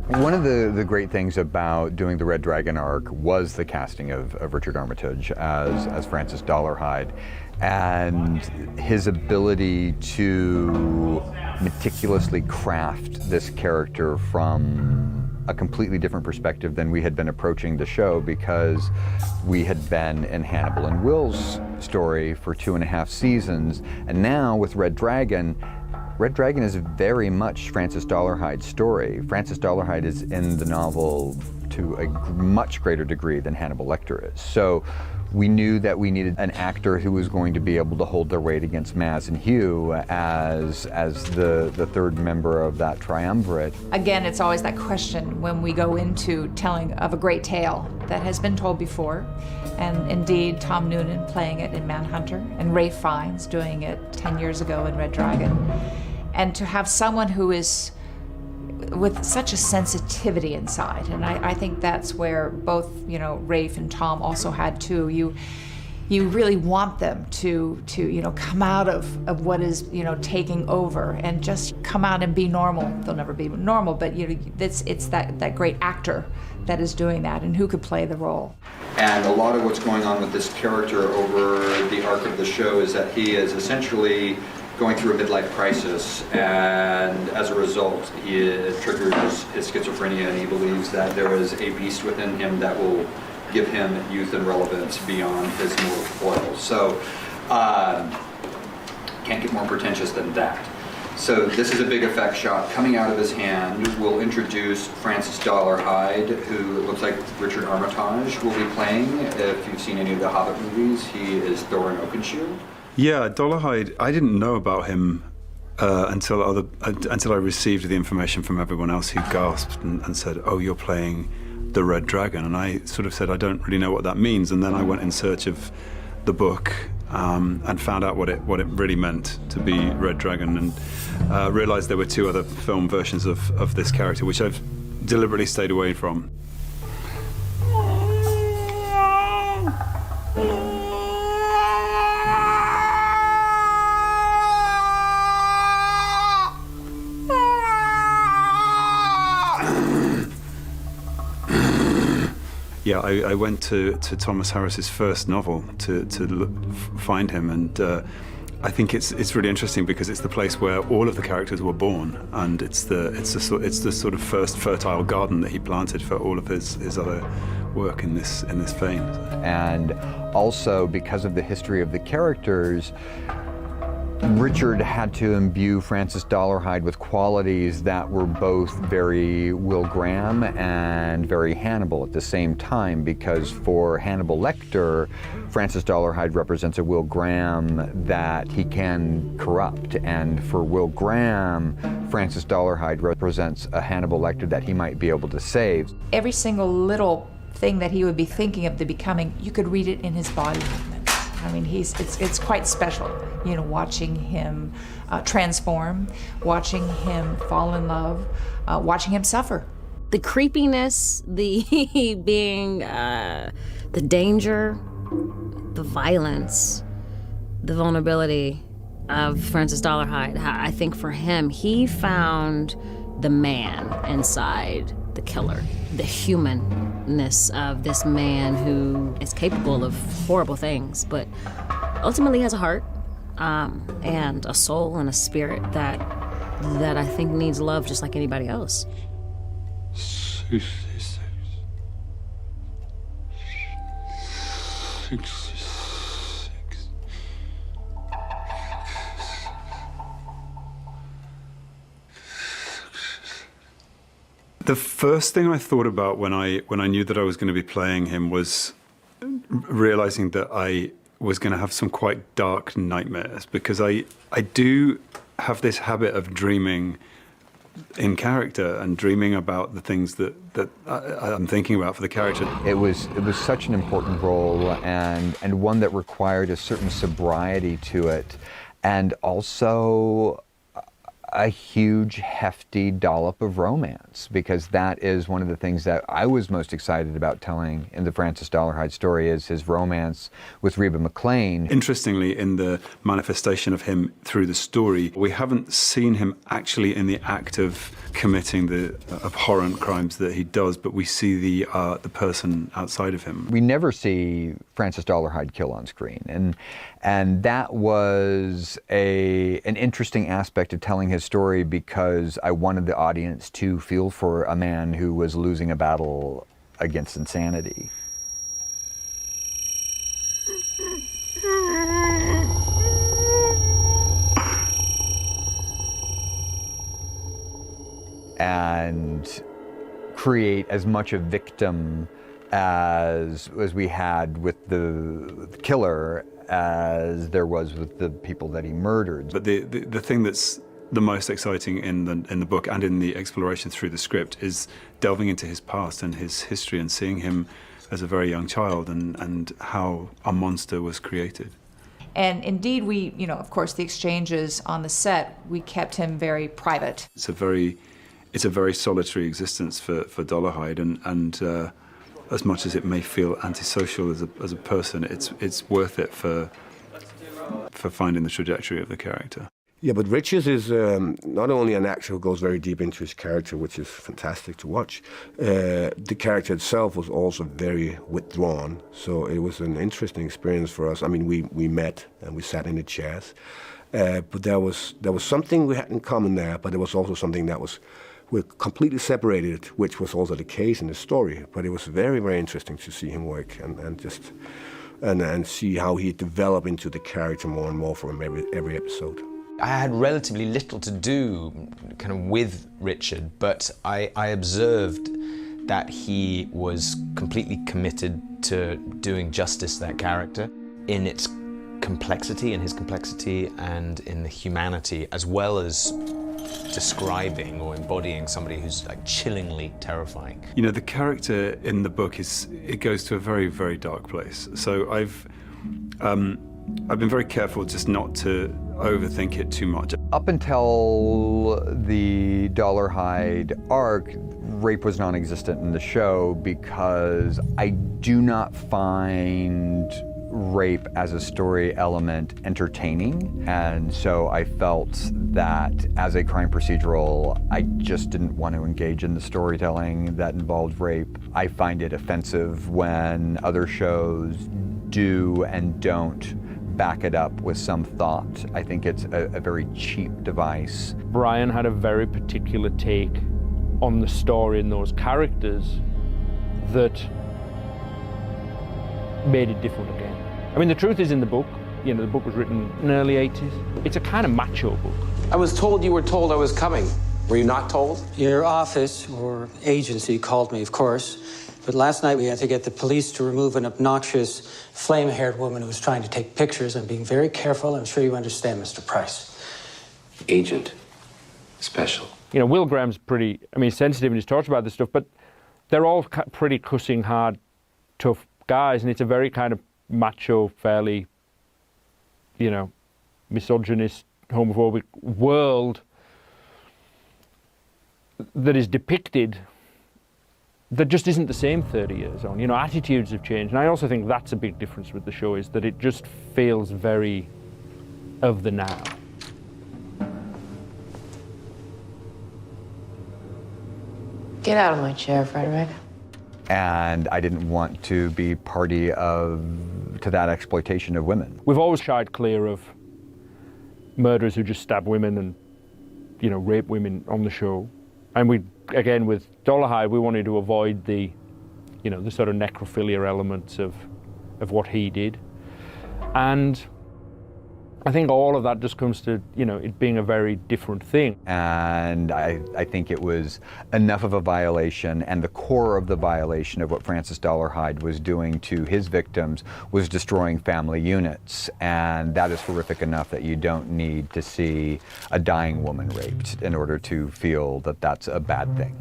One of the great things about doing the Red Dragon arc was the casting of Richard Armitage as Francis Dollarhide, and his ability to meticulously craft this character from a completely different perspective than we had been approaching the show, because we had been in Hannibal and Will's story for 2.5 seasons, and now with Red Dragon is very much Francis Dollarhide's story. Francis Dollarhide is in the novel to a much greater degree than Hannibal Lecter is. So we knew that we needed an actor who was going to be able to hold their weight against Maz and Hugh as the third member of that triumvirate. Again, it's always that question when we go into telling of a great tale that has been told before, and indeed Tom Noonan playing it in Manhunter, and Ralph Fiennes doing it 10 years ago in Red Dragon. And to have someone who is with such a sensitivity inside, and I think that's where both, Rafe and Tom also had too. You really want them to come out of what is taking over and just come out and be normal. They'll never be normal, but it's that great actor that is doing that, and who could play the role. And a lot of what's going on with this character over the arc of the show is that he is essentially going through a midlife crisis, and as a result, it triggers his schizophrenia, and he believes that there is a beast within him that will give him youth and relevance beyond his mortal coil. So, can't get more pretentious than that. So this is a big effect shot coming out of his hand. We'll introduce Francis Dollarhide, who looks like Richard Armitage will be playing. If you've seen any of the Hobbit movies, he is Thorin Oakenshield. Yeah, Dollarhide, I didn't know about him until I received the information from everyone else, who gasped and said, "Oh, you're playing the Red Dragon." And I sort of said, "I don't really know what that means." And then I went in search of the book and found out what it really meant to be Red Dragon, and realized there were 2 other film versions of this character, which I've deliberately stayed away from. Yeah, I went to Thomas Harris's first novel to find him, and I think it's really interesting because it's the place where all of the characters were born, and it's the sort of first fertile garden that he planted for all of his other work in this vein. And also, because of the history of the characters, Richard had to imbue Francis Dollarhide with qualities that were both very Will Graham and very Hannibal at the same time, because for Hannibal Lecter, Francis Dollarhide represents a Will Graham that he can corrupt, and for Will Graham, Francis Dollarhide represents a Hannibal Lecter that he might be able to save. Every single little thing that he would be thinking of the becoming, you could read it in his body movements. I mean, it's quite special, watching him transform, watching him fall in love, watching him suffer. The creepiness, the being, the danger, the violence, the vulnerability of Francis Dollarhide. I think for him, he found the man inside the killer, the humanness of this man who is capable of horrible things, but ultimately has a heart and a soul and a spirit that I think needs love just like anybody else. The first thing I thought about when I knew that I was going to be playing him was realizing that I was going to have some quite dark nightmares, because I do have this habit of dreaming in character and dreaming about the things that I'm thinking about for the character. It was such an important role, and one that required a certain sobriety to it, and also a huge, hefty dollop of romance, because that is one of the things that I was most excited about telling in the Francis Dollarhide story, is his romance with Reba McClane. Interestingly, in the manifestation of him through the story, we haven't seen him actually in the act of committing the abhorrent crimes that he does, but we see the person outside of him. We never see Francis Dollarhide kill on screen, and that was an interesting aspect of telling his story, because I wanted the audience to feel for a man who was losing a battle against insanity. And create as much a victim as we had with the killer as there was with the people that he murdered. But the thing that's the most exciting in the book and in the exploration through the script is delving into his past and his history and seeing him as a very young child and how a monster was created. And indeed, we, of course, the exchanges on the set, we kept him very private. It's a very solitary existence for Dollarhide, and as much as it may feel antisocial as a person, it's worth it for finding the trajectory of the character. Yeah, but Richard is not only an actor who goes very deep into his character, which is fantastic to watch. The character itself was also very withdrawn, so it was an interesting experience for us. I mean, we met and we sat in the chairs, but there was something we had in common there, but there was also something that we're completely separated, which was also the case in the story. But it was very, very interesting to see him work and see how he developed into the character more and more from every episode. I had relatively little to do kind of with Richard, but I observed that he was completely committed to doing justice to that character in its complexity, and in the humanity, as well as describing or embodying somebody who's like chillingly terrifying. You know, the character in the book it goes to a very, very dark place. So I've been very careful just not to overthink it too much. Up until the Dollarhide arc, rape was non-existent in the show, because I do not find rape as a story element entertaining, and so I felt that as a crime procedural, I just didn't want to engage in the storytelling that involved rape. I find it offensive when other shows do and don't back it up with some thought. I think it's a very cheap device. Brian had a very particular take on the story and those characters that made it different again. I mean, the truth is in the book, the book was written in the early 80s. It's a kind of macho book. I was told you were told I was coming. Were you not told? Your office, or agency, called me, of course. But last night we had to get the police to remove an obnoxious, flame-haired woman who was trying to take pictures. I'm being very careful. I'm sure you understand, Mr. Price. Agent. Special. Will Graham's pretty, sensitive and he talks about this stuff, but they're all pretty cussing hard, tough guys, and it's a very kind of macho, fairly, misogynist, homophobic world that is depicted that just isn't the same 30 years on. Attitudes have changed. And I also think that's a big difference with the show, is that it just feels very of the now. Get out of my chair, Frederick. And I didn't want to be party to that exploitation of women. We've always shied clear of murderers who just stab women and, rape women on the show. And again, with Dollarhide, we wanted to avoid the sort of necrophilia elements of what he did. And I think all of that just comes to, it being a very different thing. And I think it was enough of a violation, and the core of the violation of what Francis Dollarhide was doing to his victims was destroying family units. And that is horrific enough that you don't need to see a dying woman raped in order to feel that that's a bad thing.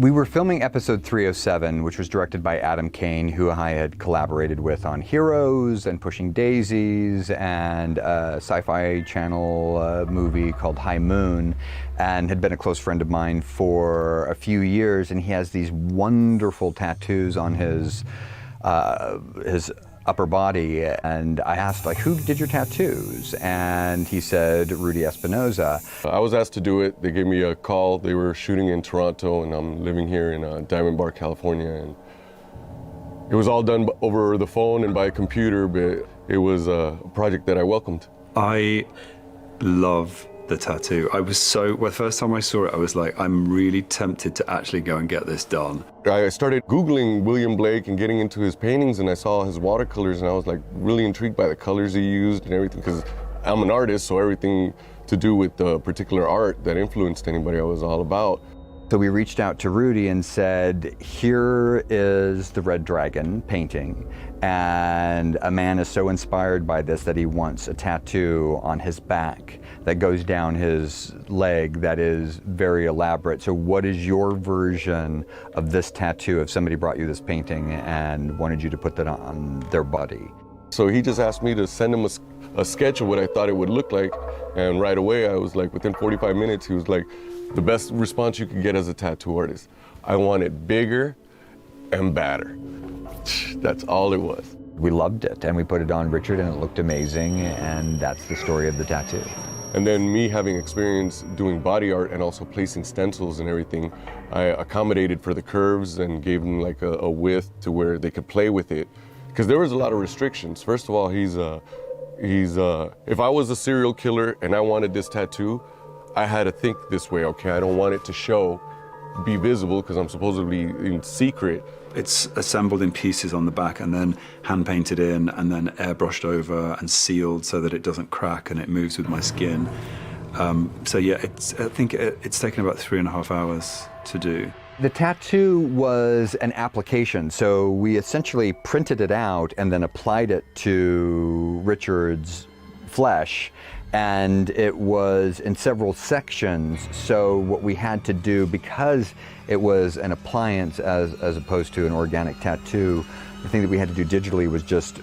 We were filming episode 307, which was directed by Adam Kane, who I had collaborated with on Heroes and Pushing Daisies and a Sci-Fi Channel movie called High Moon, and had been a close friend of mine for a few years. And he has these wonderful tattoos on his upper body, and I asked, like, who did your tattoos? And he said, Rudy Espinoza. I was asked to do it. They gave me a call. They were shooting in Toronto, and I'm living here in Diamond Bar, California. And it was all done over the phone and by a computer, but it was a project that I welcomed. I love the tattoo. Well, the first time I saw it, I was like, I'm really tempted to actually go and get this done. I started Googling William Blake and getting into his paintings, and I saw his watercolors, and I was like really intrigued by the colors he used and everything, because I'm an artist, so everything to do with the particular art that influenced anybody I was all about. So we reached out to Rudy and said, here is the Red Dragon painting, and a man is so inspired by this that he wants a tattoo on his back that goes down his leg that is very elaborate. So what is your version of this tattoo if somebody brought you this painting and wanted you to put that on their body? So he just asked me to send him a sketch of what I thought it would look like, and right away I was like, within 45 minutes, he was like, the best response you could get as a tattoo artist. I want it bigger and badder. That's all it was. We loved it, and we put it on Richard, and it looked amazing, and that's the story of the tattoo. And then me having experience doing body art and also placing stencils and everything, I accommodated for the curves and gave them like a width to where they could play with it. Because there was a lot of restrictions. First of all, if I was a serial killer and I wanted this tattoo, I had to think this way, okay, I don't want it to show, be visible, because I'm supposedly in secret. It's assembled in pieces on the back and then hand painted in and then airbrushed over and sealed so that it doesn't crack and it moves with my skin. So yeah, I think it's taken about 3.5 hours to do. The tattoo was an application, so we essentially printed it out and then applied it to Richard's flesh, and it was in several sections. So what we had to do, because it was an appliance as opposed to an organic tattoo, the thing that we had to do digitally was just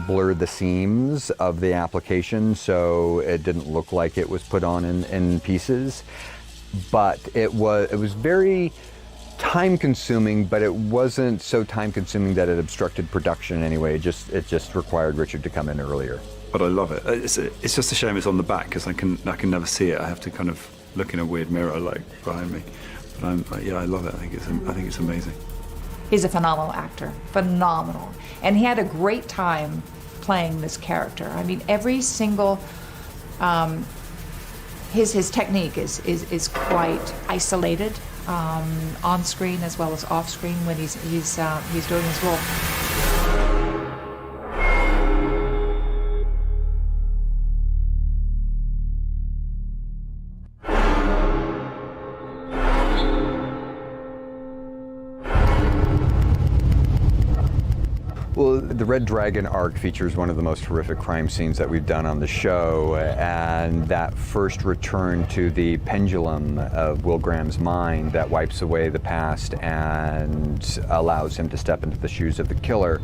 blur the seams of the application so it didn't look like it was put on in pieces. But it was very time-consuming, but it wasn't so time-consuming that it obstructed production anyway. It just required Richard to come in earlier. But I love it. It's just a shame it's on the back because I can never see it. I have to kind of look in a weird mirror like behind me. But I love it. I think it's amazing. He's a phenomenal actor, phenomenal, and he had a great time playing this character. I mean, every single his technique is quite isolated on screen as well as off screen when he's doing his role. Well, the Red Dragon arc features one of the most horrific crime scenes that we've done on the show, and that first return to the pendulum of Will Graham's mind that wipes away the past and allows him to step into the shoes of the killer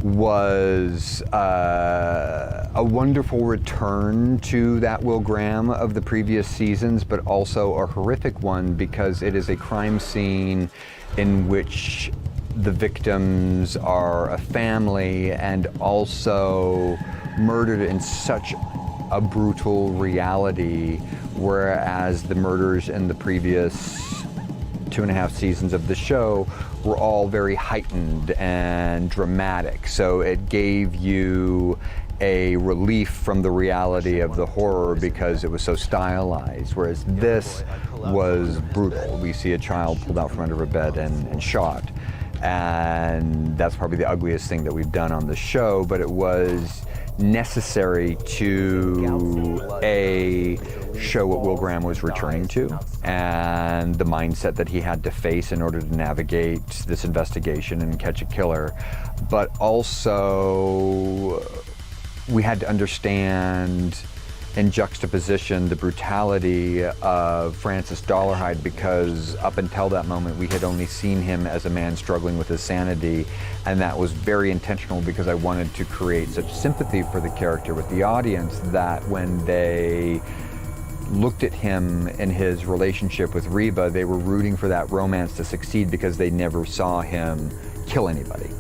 was a wonderful return to that Will Graham of the previous seasons, but also a horrific one because it is a crime scene in which the victims are a family and also murdered in such a brutal reality, whereas the murders in the previous 2.5 seasons of the show were all very heightened and dramatic. So it gave you a relief from the reality of the horror because it was so stylized, whereas this was brutal. We see a child pulled out from under a bed and shot. And that's probably the ugliest thing that we've done on the show, but it was necessary to show what Will Graham was returning to and the mindset that he had to face in order to navigate this investigation and catch a killer. But also, we had to understand in juxtaposition the brutality of Francis Dollarhide, because up until that moment we had only seen him as a man struggling with his sanity, and that was very intentional because I wanted to create such sympathy for the character with the audience that when they looked at him and his relationship with Reba, they were rooting for that romance to succeed because they never saw him kill anybody.